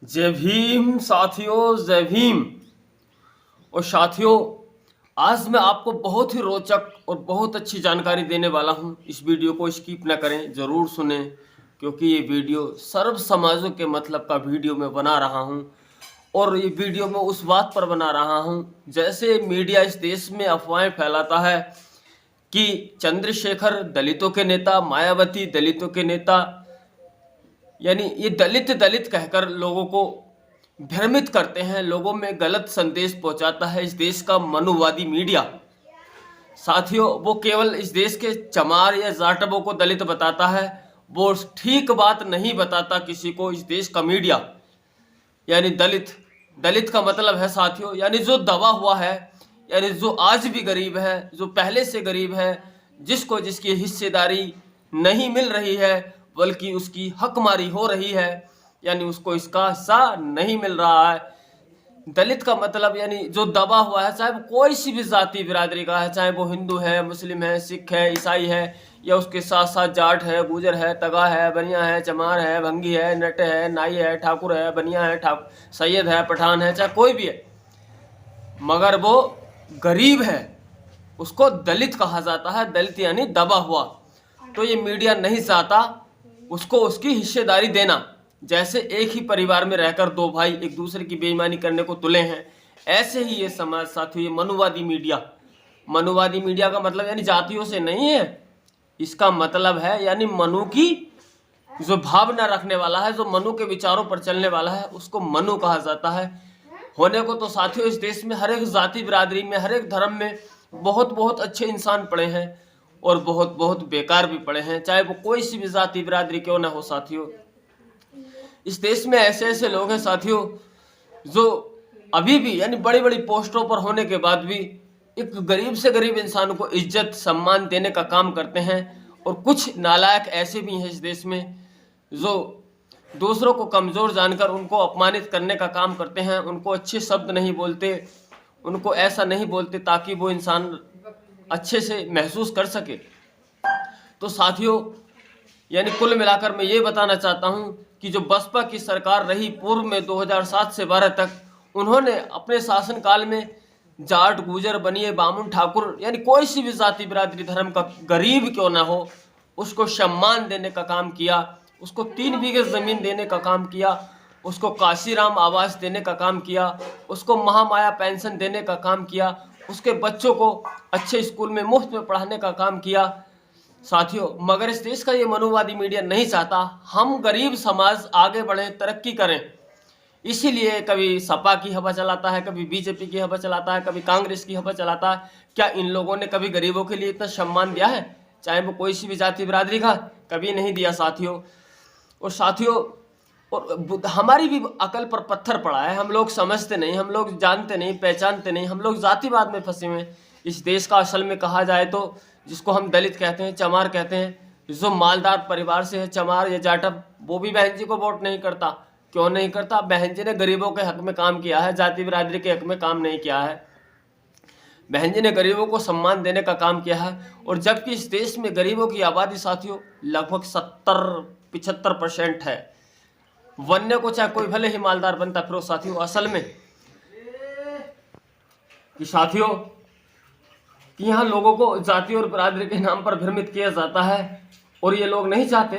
जय भीम साथियों, जय भीम। और साथियों, आज मैं आपको बहुत ही रोचक और बहुत अच्छी जानकारी देने वाला हूं। इस वीडियो को स्किप न करें, ज़रूर सुने, क्योंकि ये वीडियो सर्व समाजों के मतलब का वीडियो मैं बना रहा हूं। और ये वीडियो मैं उस बात पर बना रहा हूं, जैसे मीडिया इस देश में अफवाहें फैलाता है कि चंद्रशेखर दलितों के नेता, मायावती दलितों के नेता, यानी ये दलित दलित कहकर लोगों को भ्रमित करते हैं, लोगों में गलत संदेश पहुंचाता है इस देश का मनुवादी मीडिया। साथियों, वो केवल इस देश के चमार या जाटवों को दलित बताता है, वो ठीक बात नहीं बताता किसी को इस देश का मीडिया। यानी दलित दलित का मतलब है साथियों, यानी जो दबा हुआ है, यानी जो आज भी गरीब है, जो पहले से गरीब है, जिसको जिसकी हिस्सेदारी नहीं मिल रही है बल्कि उसकी हकमारी हो रही है, यानी उसको इसका हिस्सा नहीं मिल रहा है। दलित का मतलब यानी जो दबा हुआ है, चाहे वो कोई सी भी जाति बिरादरी का है, चाहे वो हिंदू है, मुस्लिम है, सिख है, ईसाई है, या उसके साथ साथ जाट है, गुजर है, तगा है, बनिया है, चमार है, भंगी है, नट है, नाई है, ठाकुर है, बनिया है, सैयद है, पठान है, चाहे कोई भी है, मगर वो गरीब है, उसको दलित कहा जाता है। दलित यानी दबा हुआ। तो ये मीडिया नहीं चाहता उसको उसकी हिस्सेदारी देना। जैसे एक ही परिवार में रहकर दो भाई एक दूसरे की बेईमानी करने को तुले हैं, ऐसे ही ये समाज साथियों, ये मनुवादी मीडिया का मतलब यानी जातियों से नहीं है। इसका मतलब है यानी मनु की जो भावना रखने वाला है, जो मनु के विचारों पर चलने वाला है, उसको मनु कहा जाता है। होने को तो साथियों इस देश में हर एक जाति बिरादरी में, हर एक धर्म में बहुत बहुत अच्छे इंसान पड़े हैं और बहुत बहुत बेकार भी पड़े हैं, चाहे वो कोई सी भी जाति बिरादरी क्यों ना हो। साथियों, इस देश में ऐसे ऐसे लोग हैं साथियों, जो अभी भी यानी बड़ी बड़ी पोस्टों पर होने के बाद भी एक गरीब से गरीब इंसान को इज्जत सम्मान देने का काम करते हैं। और कुछ नालायक ऐसे भी हैं इस देश में जो दूसरों को कमज़ोर जानकर उनको अपमानित करने का काम करते हैं, उनको अच्छे शब्द नहीं बोलते, उनको ऐसा नहीं बोलते ताकि वो इंसान अच्छे से महसूस कर सके। तो साथियों, यानी कुल मिलाकर मैं ये बताना चाहता हूँ कि जो बसपा की सरकार रही पूर्व में 2007 से 12 तक, उन्होंने अपने शासनकाल में जाट, गुजर, बनिए, बामुन, ठाकुर यानी कोई सी भी जाति बिरादरी धर्म का गरीब क्यों ना हो, उसको सम्मान देने का काम किया, उसको 3 बीघे ज़मीन देने का काम किया, उसको काशीराम आवास देने का काम किया, उसको महामाया पेंशन देने का काम किया, उसके बच्चों को अच्छे स्कूल में मुफ्त में पढ़ाने का काम किया। साथियों, मगर इस देश का ये मनुवादी मीडिया नहीं चाहता हम गरीब समाज आगे बढ़ें, तरक्की करें। इसीलिए कभी सपा की हवा चलाता है, कभी बीजेपी की हवा चलाता है, कभी कांग्रेस की हवा चलाता है। क्या इन लोगों ने कभी गरीबों के लिए इतना सम्मान दिया है, चाहे वो कोई सी भी जाति बिरादरी का? कभी नहीं दिया साथियों। और साथियों, और हमारी भी अकल पर पत्थर पड़ा है, हम लोग समझते नहीं, हम लोग जानते नहीं, पहचानते नहीं, हम लोग जातिवाद में फंसे हुए हैं। इस देश का असल में कहा जाए तो जिसको हम दलित कहते हैं, चमार कहते हैं, जो मालदार परिवार से है, चमार या जाटव, वो भी बहन जी को वोट नहीं करता। क्यों नहीं करता? बहन जी ने गरीबों के हक में काम किया है, जाति बिरादरी के हक में काम नहीं किया है। बहन जी ने गरीबों को सम्मान देने का काम किया है। और जबकि इस देश में गरीबों की आबादी साथियों लगभग 70-75% है। वन्य को चाहे कोई भले ही मालदार बनता, फिर साथियों असल में कि साथियों कि यहाँ लोगों को जाति और बिरादरी के नाम पर भ्रमित किया जाता है। और ये लोग नहीं चाहते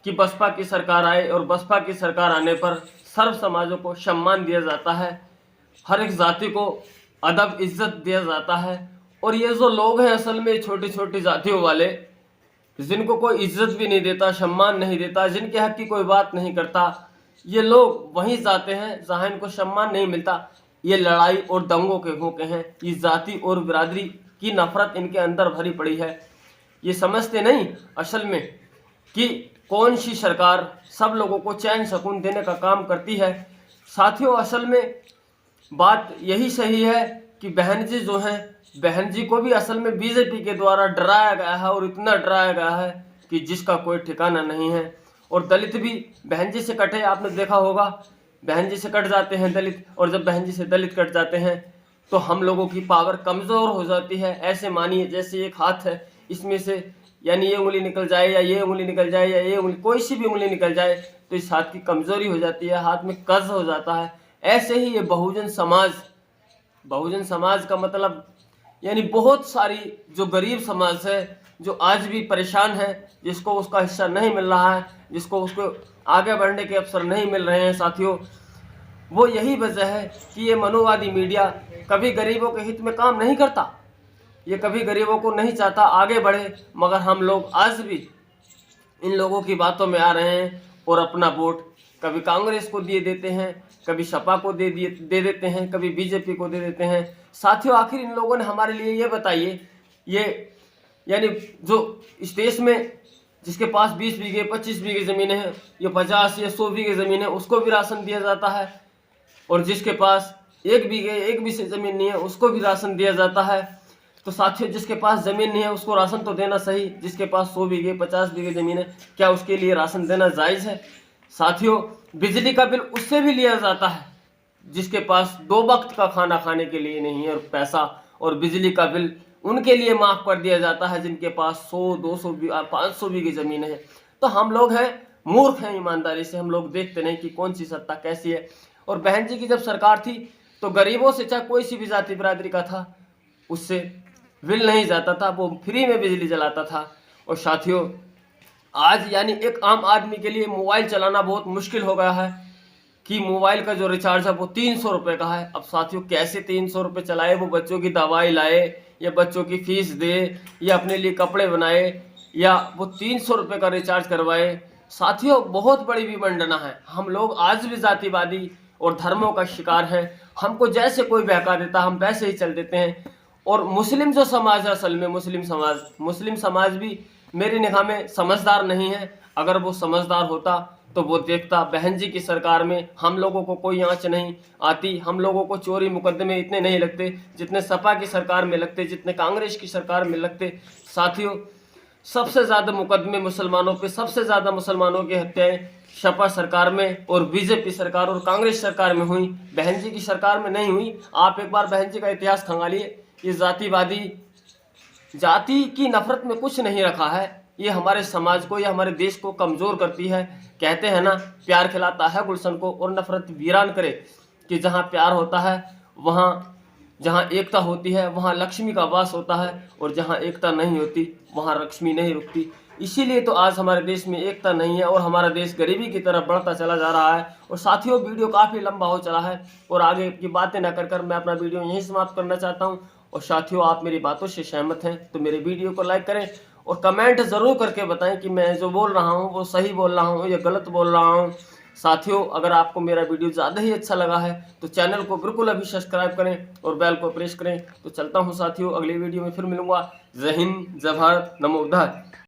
कि बसपा की सरकार आए, और बसपा की सरकार आने पर सर्व समाजों को सम्मान दिया जाता है, हर एक जाति को अदब इज्जत दिया जाता है। और ये जो लोग हैं असल में छोटी छोटी जातियों वाले, जिनको कोई इज्जत भी नहीं देता, सम्मान नहीं देता, जिनके हक की कोई बात नहीं करता, ये लोग वहीं जाते हैं जहाँ इनको सम्मान नहीं मिलता। ये लड़ाई और दंगों के भूखे हैं, ये जाति और बिरादरी की नफरत इनके अंदर भरी पड़ी है। ये समझते नहीं असल में कि कौन सी सरकार सब लोगों को चैन सुकून देने का काम करती है। साथियों, असल में बात यही सही है कि बहन जी जो हैं, बहन जी को भी असल में बीजेपी के द्वारा डराया गया है, और इतना डराया गया है कि जिसका कोई ठिकाना नहीं है। और दलित भी बहन जी से कटे, आपने देखा होगा, बहन जी से कट जाते हैं दलित, और जब बहन जी से दलित कट जाते हैं तो हम लोगों की पावर कमज़ोर हो जाती है। ऐसे मानिए जैसे एक हाथ है, इसमें से यानी ये उंगली निकल जाए, या ये उंगली निकल जाए, या ये उंगली, कोई सी भी उंगली निकल जाए, तो इस हाथ की कमजोरी हो जाती है, हाथ में कर्ज हो जाता है। ऐसे ही ये बहुजन समाज का मतलब यानी बहुत सारी जो गरीब समाज है, जो आज भी परेशान है, जिसको उसका हिस्सा नहीं मिल रहा है, जिसको उसको आगे बढ़ने के अवसर नहीं मिल रहे हैं साथियों, वो यही वजह है कि ये मनोवादी मीडिया कभी गरीबों के हित में काम नहीं करता, ये कभी गरीबों को नहीं चाहता आगे बढ़े। मगर हम लोग आज भी इन लोगों की बातों में आ रहे हैं और अपना वोट कभी कांग्रेस को दिए देते हैं, कभी सपा को दे देते हैं, कभी बीजेपी को दे देते हैं। साथियों, आखिर इन लोगों ने हमारे लिए ये बताइए, ये यानी जो इस देश में जिसके पास 20 बीघे 25 बीघे ज़मीन है, ये 50 या 100 बीघे ज़मीन है, उसको भी राशन दिया जाता है, और जिसके पास 1 बीघे 1 बीघे ज़मीन नहीं है उसको भी राशन दिया जाता है। तो साथियों, जिसके पास ज़मीन नहीं है उसको राशन तो देना सही, जिसके पास 100 बीघे 50 बीघे ज़मीन है, क्या उसके लिए राशन देना जायज़ है? साथियों, बिजली का बिल उससे भी लिया जाता है जिसके पास 2 वक्त का खाना खाने के लिए नहीं है और पैसा, और बिजली का बिल उनके लिए माफ़ कर दिया जाता है जिनके पास 100 200 500 बीघे ज़मीन है। तो हम लोग हैं मूर्ख हैं, ईमानदारी से हम लोग देखते नहीं कि कौन सी सत्ता कैसी है। और बहन जी की जब सरकार थी तो गरीबों से, चाहे कोई सी भी जाति बिरादरी का था, उससे बिल नहीं जाता था, वो फ्री में बिजली जलाता था। और साथियों, आज यानी एक आम आदमी के लिए मोबाइल चलाना बहुत मुश्किल हो गया है कि मोबाइल का जो रिचार्ज है वो 300 रुपये का है। अब साथियों, कैसे 300 रुपये चलाए? वो बच्चों की दवाई लाए, या बच्चों की फीस दे, या अपने लिए कपड़े बनाए, या वो 300 रुपये का रिचार्ज करवाए। साथियों, बहुत बड़ी विडंबना है। हम लोग आज भी जातिवादी और धर्मों का शिकार हैं। हमको जैसे कोई बहका देता हम वैसे ही चल देते हैं। और मुस्लिम जो समाज है, असल में मुस्लिम समाज भी मेरी निगाह में समझदार नहीं है। अगर वो समझदार होता तो वो देखता बहन जी की सरकार में हम लोगों को कोई आंच नहीं आती, हम लोगों को चोरी मुकदमे इतने नहीं लगते जितने सपा की सरकार में लगते, जितने कांग्रेस की सरकार में लगते। साथियों, सबसे ज़्यादा मुकदमे मुसलमानों पे, सबसे ज़्यादा मुसलमानों की हत्याएं सपा सरकार में और बीजेपी सरकार और कांग्रेस सरकार में हुई, बहन जी की सरकार में नहीं हुई। आप एक बार बहन जी का इतिहास खंगालिए। ये जातिवादी, जाति की नफरत में कुछ नहीं रखा है। ये हमारे समाज को, या हमारे देश को कमज़ोर करती है। कहते हैं ना, प्यार खिलाता है गुलशन को और नफरत वीरान करे। कि जहाँ प्यार होता है, वहाँ जहाँ एकता होती है वहाँ लक्ष्मी का वास होता है, और जहाँ एकता नहीं होती वहाँ लक्ष्मी नहीं रुकती। इसीलिए तो आज हमारे देश में एकता नहीं है और हमारा देश गरीबी की तरफ बढ़ता चला जा रहा है। और साथियों, वीडियो काफ़ी लंबा हो चला है और आगे की बातें न कर मैं अपना वीडियो यहीं समाप्त करना चाहता हूँ। और साथियों, आप मेरी बातों से सहमत हैं तो मेरे वीडियो को लाइक करें और कमेंट ज़रूर करके बताएं कि मैं जो बोल रहा हूँ वो सही बोल रहा हूँ या गलत बोल रहा हूँ। साथियों, अगर आपको मेरा वीडियो ज़्यादा ही अच्छा लगा है तो चैनल को बिल्कुल अभी सब्सक्राइब करें और बेल को प्रेस करें। तो चलता हूँ साथियों, अगली वीडियो में फिर मिलूंगा। जय हिंद, जय भारत, नमो बुद्धाय।